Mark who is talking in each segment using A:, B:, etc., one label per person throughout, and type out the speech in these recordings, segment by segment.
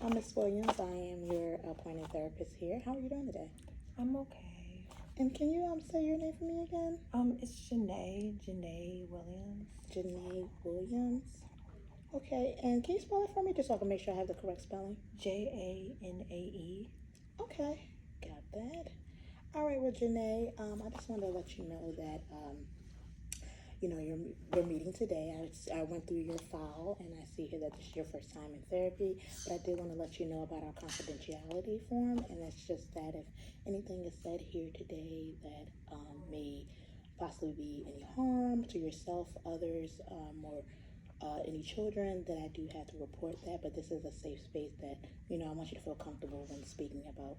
A: I'm Miss Williams. I am your appointed therapist here. How are you doing today?
B: I'm okay.
A: And can you say your name for me again?
B: It's Janae Williams.
A: Janae Williams. Okay, and can you spell it for me just so I can make sure I have the correct spelling?
B: Janae.
A: Okay, got that. All right, well, Janae, I just wanted to let you know that we're meeting today. I went through your file and I see here that this is your first time in therapy, but I did want to let you know about our confidentiality form, and that's just that if anything is said here today that may possibly be any harm to yourself, others, or any children, that I do have to report that. But this is a safe space that, I want you to feel comfortable when speaking about,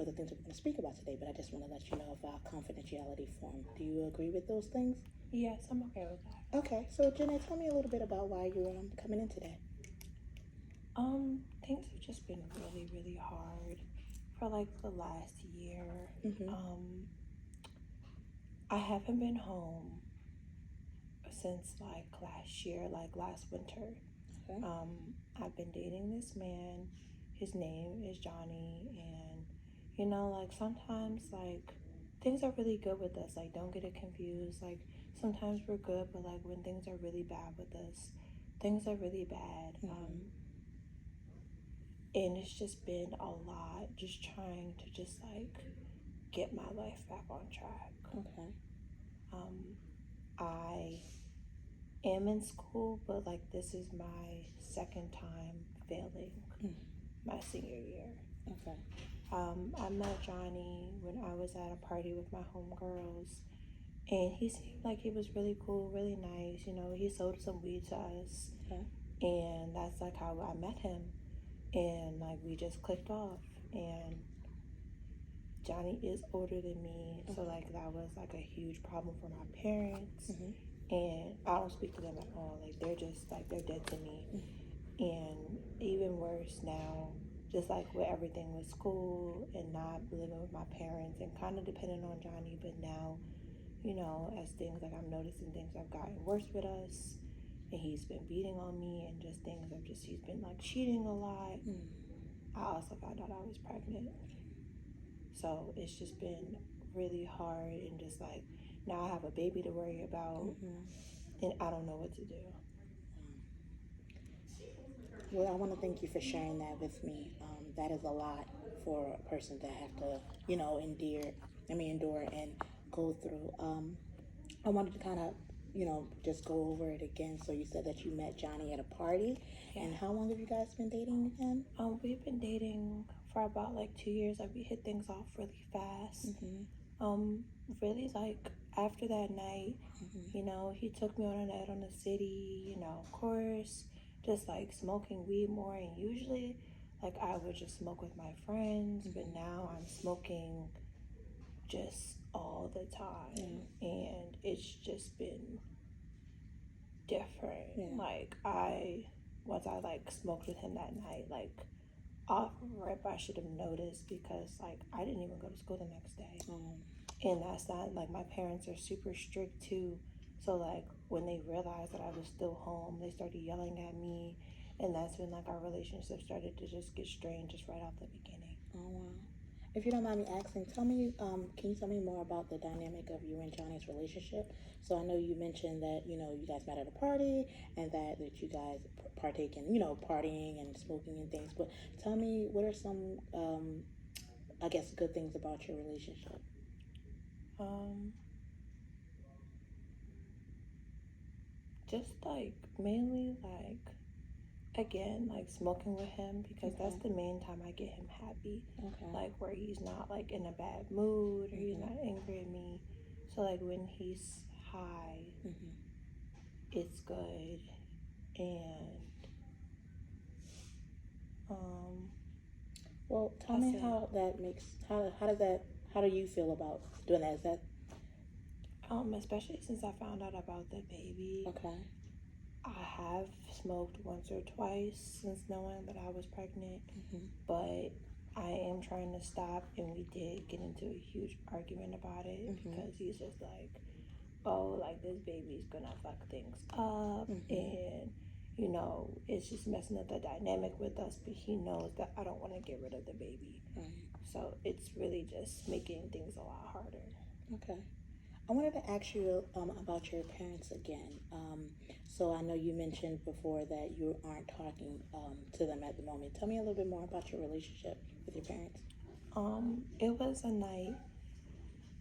A: the things we're going to speak about today. But I just want to let you know of our confidentiality form. Do you agree with those things?
B: Yes, I'm okay with that.
A: Okay, so Janae, tell me a little bit about why you're coming in today.
B: Things have just been really, really hard for like the last year. I haven't been home since like last year, like last winter.
A: Okay.
B: I've been dating this man. His name is Johnny, and like sometimes like things are really good with us. Like, don't get it confused. Like, sometimes we're good, but like when things are really bad with us, things are really bad. And it's just been a lot, just trying to just like get my life back on track.
A: Okay.
B: I am in school, but like this is my second time failing my senior year.
A: Okay.
B: I met Johnny when I was at a party with my homegirls, and he seemed like he was really cool, really nice. He sold some weed to us.
A: Okay.
B: And that's like how I met him, and like we just clicked off. And Johnny is older than me, so like that was like a huge problem for my parents. And I don't speak to them at all. Like they're just like they're dead to me. And even worse now, just like with everything with school and not living with my parents and kind of depending on Johnny. But now, as things like I'm noticing things have gotten worse with us, and he's been beating on me, and just things of just he's been like cheating a lot. I also found out I was pregnant, so it's just been really hard, and just like now I have a baby to worry about, and I don't know what to do.
A: Well, I want to thank you for sharing that with me. That is a lot for a person to have to, endure and go through. I wanted to kind of, just go over it again. So you said that you met Johnny at a party, and how long have you guys been dating again?
B: We've been dating for about like 2 years. Like we hit things off really fast. Really like after that night, he took me on a night on the city. Of course, just like smoking weed more. And usually, like I would just smoke with my friends, but now I'm smoking just all the time, and it's just been different. Like once I like smoked with him that night, like off rip, I should have noticed, because like I didn't even go to school the next day. And that's not like, my parents are super strict too, so like when they realized that I was still home, they started yelling at me, and that's when like our relationship started to just get strained just right off the beginning.
A: Oh, wow. If you don't mind me asking, can you tell me more about the dynamic of you and Johnny's relationship? So I know you mentioned that, you guys met at a party, and that you guys partake in, partying and smoking and things. But tell me, what are some, I guess, good things about your relationship?
B: Just like mainly like, again, like smoking with him, because that's the main time I get him happy. Like where he's not like in a bad mood, or he's not angry at me. So like when he's high, it's good. And
A: well, tell me how that makes how do you feel about doing that? Is that
B: especially since I found out about the baby. I have smoked once or twice since knowing that I was pregnant, but I am trying to stop, and we did get into a huge argument about it, because he's just like, oh, like this baby's gonna fuck things up, and you know, it's just messing up the dynamic with us, but he knows that I don't want to get rid of the baby.
A: Right.
B: So it's really just making things a lot harder.
A: Okay. I wanted to ask you about your parents again. So I know you mentioned before that you aren't talking to them at the moment. Tell me a little bit more about your relationship with your parents.
B: It was a night.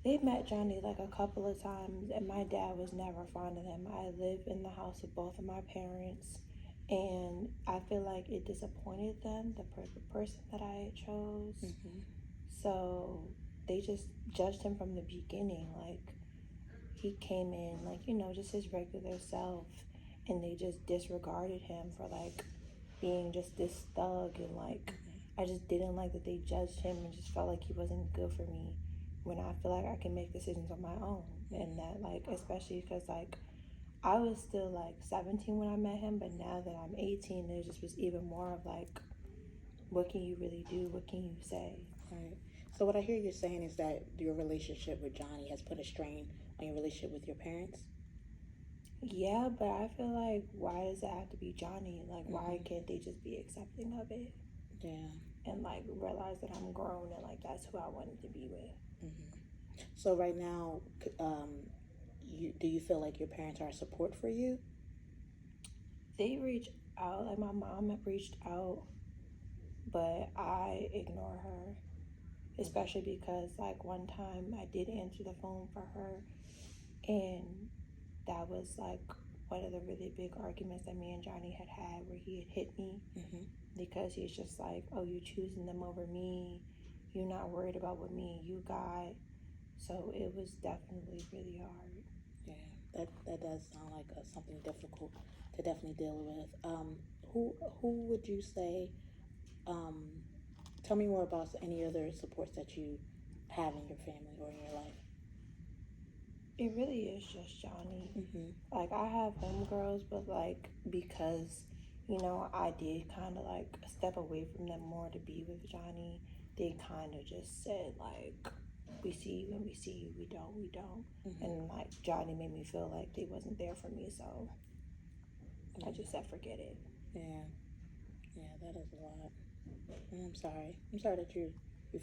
B: They met Johnny like a couple of times, and my dad was never fond of him. I live in the house with both of my parents, and I feel like it disappointed them, the person that I chose.
A: Mm-hmm.
B: So they just judged him from the beginning. Like, he came in, like, you know, just his regular self, and they just disregarded him for, like, being just this thug. And, like, I just didn't like that they judged him and just felt like he wasn't good for me when I feel like I can make decisions on my own. And that, like, especially because, like, I was still, like, 17 when I met him, but now that I'm 18, there just was even more of, like, what can you really do? What can you say?
A: Right. So what I hear you saying is that your relationship with Johnny has put a strain on your relationship with your parents.
B: Yeah, but I feel like, why does it have to be Johnny? Like, why can't they just be accepting of it?
A: Yeah.
B: And, like, realize that I'm grown and, like, that's who I wanted to be with.
A: So right now, do you feel like your parents are a support for you?
B: They reach out, like, my mom had reached out, but I ignore her. Especially because, like, one time I did answer the phone for her, and that was, like, one of the really big arguments that me and Johnny had where he had hit me. Because he's just like, oh, you choosing them over me, you're not worried about what me and you got. So it was definitely really hard.
A: Yeah, that does sound like something difficult to definitely deal with. Who would you say? Tell me more about any other supports that you have in your family or in your life.
B: It really is just Johnny.
A: Mm-hmm.
B: Like, I have homegirls, but, like, because, you know, I did kind of, like, step away from them more to be with Johnny, they kind of just said, like, we see you and we see you, we don't. And, like, Johnny made me feel like they wasn't there for me, so I just said forget it.
A: Yeah, that is a lot. I'm sorry. I'm sorry that you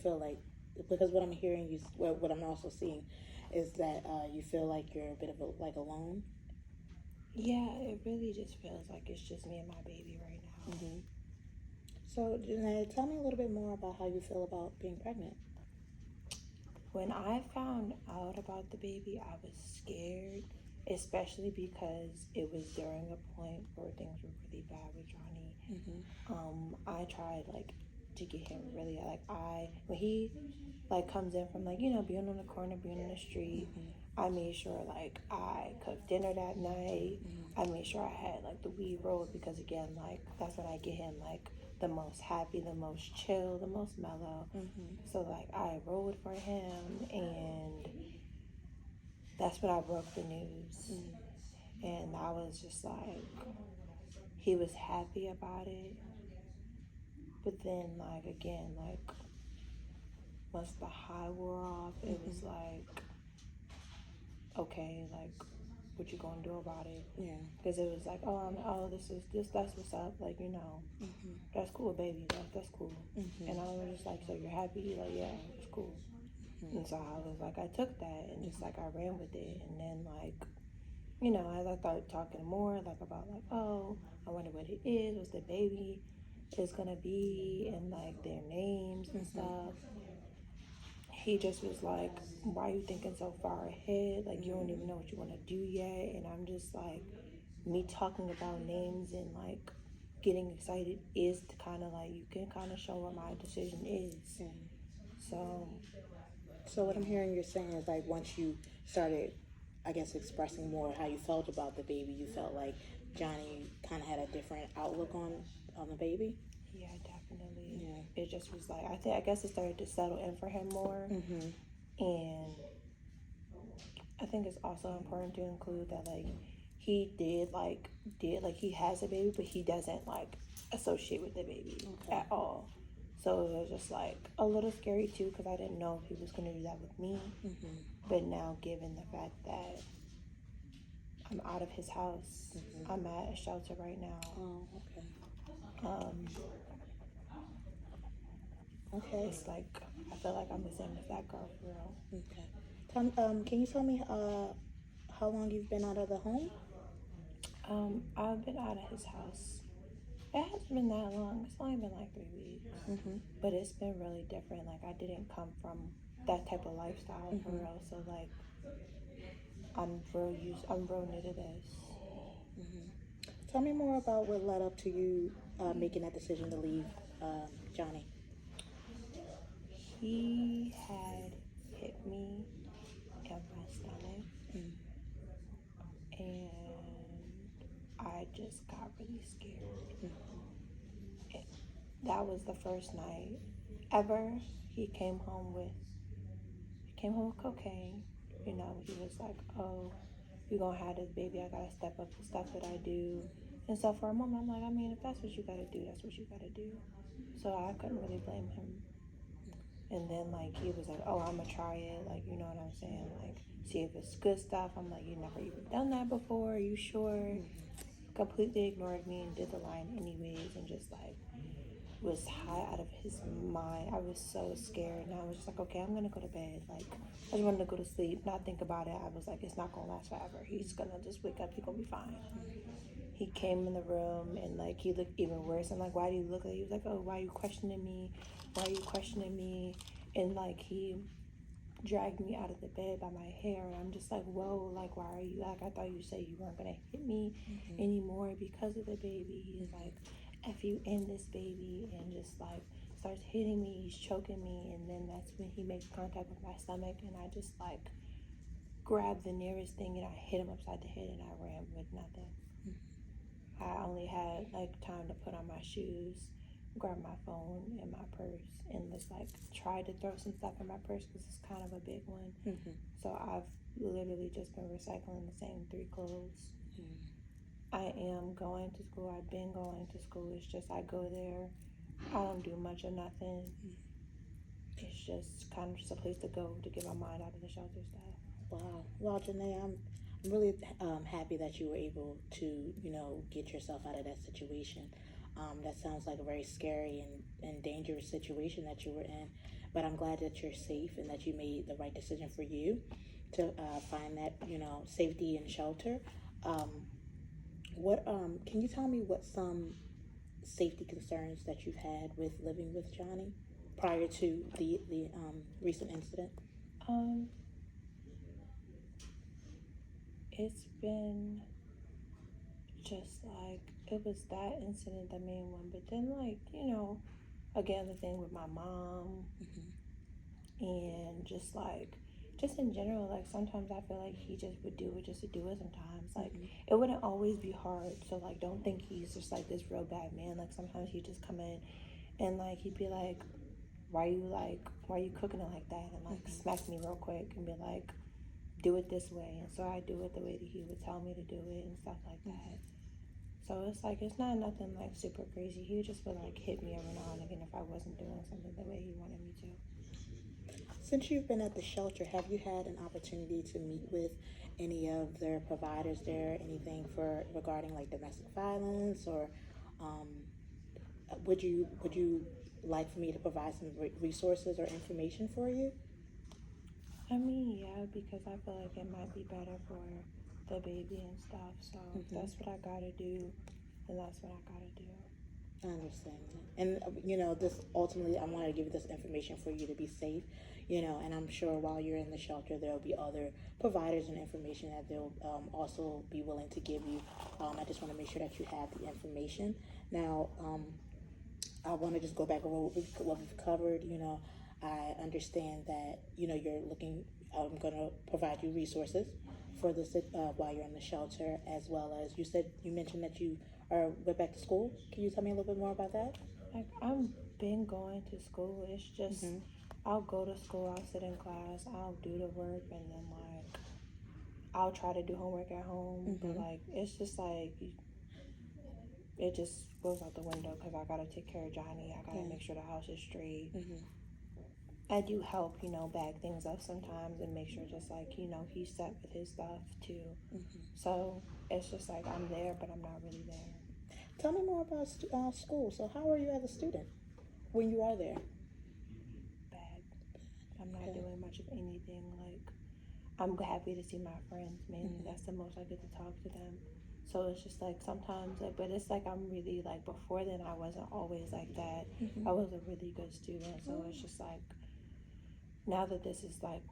A: feel like, because what I'm hearing you, what I'm also seeing, is that you feel like you're a bit of like alone.
B: Yeah, it really just feels like it's just me and my baby right now.
A: So, Janae, tell me a little bit more about how you feel about being pregnant.
B: When I found out about the baby, I was scared, especially because it was during a point where things were really bad with Johnny. I tried, like, to get him really, like, when he, like, comes in from, like, you know, being on the corner, being in the street, I made sure, like, I cooked dinner that night. I made sure I had, like, the weed rolled, because, again, like, that's when I get him, like, the most happy, the most chill, the most mellow. So, like, I rolled for him, and that's when I broke the news. And I was just like, he was happy about it. But then, like, again, like, once the high wore off, it was like, okay, like, what you gonna do about it?
A: Yeah.
B: Because it was like, that's what's up, like, you know, that's cool, baby, that's cool. And I was just like, so you're happy? He's like, yeah, it's cool. And so I was like, I took that and just, like, I ran with it. And then, like, you know, as I started talking more, like, about, like, oh, I wonder what it is, what's the baby is gonna be, and, like, their names and stuff. He just was like, why are you thinking so far ahead? Like, you don't even know what you want to do yet. And I'm just like, me talking about names and, like, getting excited is kind of like, you can kind of show what my decision is.
A: Yeah.
B: So
A: what I'm hearing you're saying is, like, once you started, I guess, expressing more how you felt about the baby, you felt like Johnny kind of had a different outlook on the baby.
B: yeah, definitely.
A: Yeah.
B: It just was like, I guess it started to settle in for him more. And I think it's also important to include that, like, he he has a baby, but he doesn't, like, associate with the baby at all. So it was just, like, a little scary too, because I didn't know if he was going to do that with me. But now, given the fact that I'm out of his house. I'm at a shelter right now.
A: Oh, okay.
B: It's like I feel like I'm the same as that girl for real.
A: Okay. Can you tell me how long you've been out of the home?
B: I've been out of his house. It hasn't been that long. It's only been like 3 weeks. But it's been really different. Like, I didn't come from that type of lifestyle for real. So, like, I'm real new to this.
A: Tell me more about what led up to you making that decision to leave Johnny.
B: He had hit me in my stomach. And I just got really scared. That was the first night ever he came home with cocaine. You know, he was like, oh, you're gonna have this baby, I gotta step up the stuff that I do. And so for a moment, I'm like, I mean, if that's what you gotta do, that's what you gotta do. So I couldn't really blame him. And then, like, he was like, oh, I'm gonna try it, like, you know what I'm saying, like, see if it's good stuff. I'm like, you never even done that before, are you sure? Completely ignored me and did the line anyways, and just, like, was high out of his mind. I was so scared, and I was just like, okay, I'm gonna go to bed. Like, I just wanted to go to sleep, not think about it. I was like, it's not gonna last forever. He's gonna just wake up, he's gonna be fine. He came in the room, and like, he looked even worse. I'm like, why do you look like? He was like, oh, why are you questioning me? Why are you questioning me? And like, he dragged me out of the bed by my hair, and I'm just like, whoa, like, why are you, like, I thought you said you weren't gonna hit me anymore because of the baby. He's like, F you and this baby, and just like starts hitting me, he's choking me, and then that's when he makes contact with my stomach, and I just like grabbed the nearest thing and I hit him upside the head, and I ran with nothing. I only had like time to put on my shoes, grab my phone and my purse, and just like try to throw some stuff in my purse because it's kind of a big one. So I've literally just been recycling the same 3 clothes. I am going to school. I've been going to school. It's just I go there. I don't do much of nothing. It's just kind of just a place to go to get my mind out of the shelter stuff.
A: Wow. Well, Janae, I'm really happy that you were able to, get yourself out of that situation. That sounds like a very scary and dangerous situation that you were in. But I'm glad that you're safe and that you made the right decision for you to find that, safety and shelter. Can you tell me what some safety concerns that you've had with living with Johnny prior to the recent incident?
B: It's been just like, it was that incident, the main one, but then like, again, the thing with my mom, and just in general, like sometimes I feel like he just would do it just to do it sometimes. Like, it wouldn't always be hard, so like, don't think he's just like this real bad man. Like, sometimes he'd just come in and like, he'd be like, why are you cooking it like that? And like, smack me real quick and be like, do it this way. And so I do it the way that he would tell me to do it and stuff like that. So it's like, it's not nothing like super crazy. He would just would like hit me every now and again if I wasn't doing something the way he wanted me to.
A: Since you've been at the shelter, have you had an opportunity to meet with any of their providers there? Anything regarding like domestic violence, or would you like for me to provide some resources or information for you?
B: I mean, yeah, because I feel like it might be better for the baby and stuff. So if that's what I gotta do, then that's what I gotta do.
A: I understand that. And, this ultimately, I want to give you this information for you to be safe, and I'm sure while you're in the shelter, there'll be other providers and information that they'll also be willing to give you. I just want to make sure that you have the information. Now, I want to just go back over what we've covered. I understand that, you're looking, I'm going to provide you resources for this while you're in the shelter, as well as you mentioned that you went back to school. Can you tell me a little bit more about that?
B: Like, I've been going to school. It's just, I'll go to school, I'll sit in class, I'll do the work, and then like, I'll try to do homework at home. But like, it's just like, it just goes out the window because I gotta take care of Johnny. I gotta make sure the house is straight. I do help, bag things up sometimes and make sure just like, he's set with his stuff too. So it's just like I'm there, but I'm not really there.
A: Tell me more about school. So how are you as a student when you are there?
B: Bad. I'm not
A: Okay.
B: doing much of anything. Like, I'm happy to see my friends. Mainly, that's the most I get to talk to them. So it's just like sometimes, like, but it's like I'm really like before then I wasn't always like that. I was a really good student. So it's just like now that this is like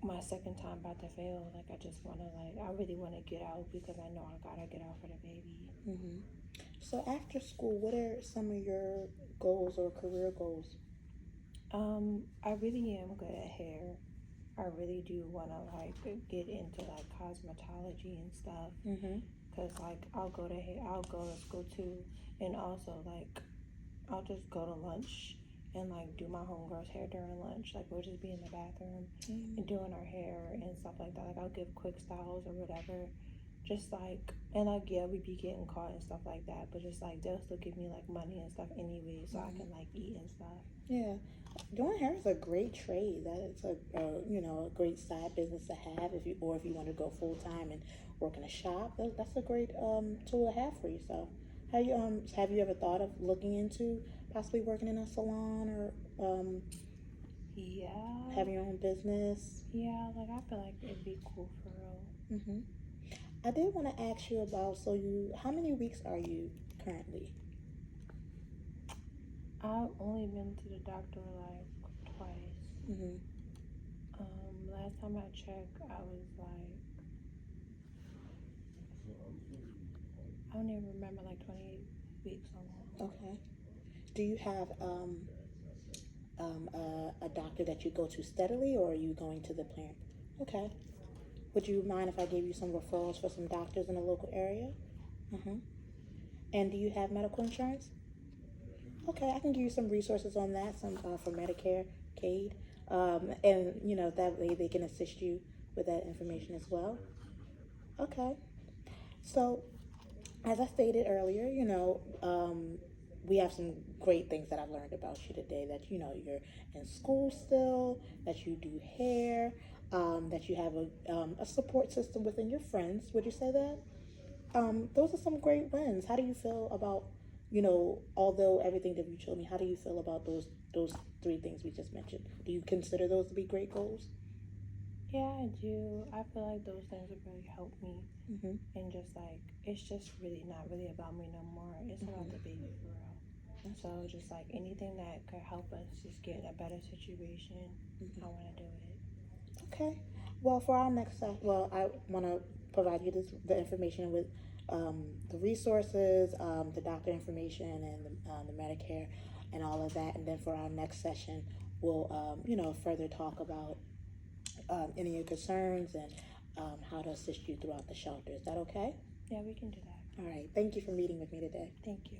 B: my second time about to fail, like I just want to I really want to get out because I know I gotta get out for the baby.
A: So after school, what are some of your goals or career goals?
B: I really am good at hair. I really do want to get into like cosmetology and stuff. Cause like I'll go to school too, and also like I'll just go to lunch and like do my homegirl's hair during lunch. Like we'll just be in the bathroom and doing our hair and stuff like that. Like I'll give quick styles or whatever. Just like and like yeah, we be getting caught and stuff like that. But just like they'll still give me like money and stuff anyway, so I can like eat and stuff.
A: Yeah, doing hair is a great trade. That is a great side business to have if you want to go full time and work in a shop. That's a great tool to have for yourself. Have you ever thought of looking into possibly working in a salon or
B: Yeah.
A: having your own business?
B: Yeah, like I feel like it'd be cool for real.
A: I did want to ask you about how many weeks are you currently?
B: I've only been to the doctor like twice. Last time I checked, I was like, I don't even remember, like 28 weeks almost.
A: Okay. Do you have a doctor that you go to steadily, or are you going to the plant? Okay. Would you mind if I gave you some referrals for some doctors in the local area? And do you have medical insurance? Okay, I can give you some resources on that, some for Medicare, Caid, and that way they can assist you with that information as well. Okay. So, as I stated earlier, we have some great things that I've learned about you today. That you're in school still, that you do hair, that you have a support system within your friends. Would you say that? Those are some great wins. How do you feel about, although everything that you showed me, how do you feel about those three things we just mentioned? Do you consider those to be great goals?
B: Yeah, I do. I feel like those things have really helped me. And just like, it's just really not really about me no more. It's about the baby for real. So just like anything that could help us just get in a better situation, I want to do it.
A: Okay. Well, for our next session, I want to provide you the information with the resources, the doctor information, and the Medicare, and all of that. And then for our next session, we'll further talk about any of your concerns and how to assist you throughout the shelter. Is that okay?
B: Yeah, we can do that.
A: All right. Thank you for meeting with me today.
B: Thank you.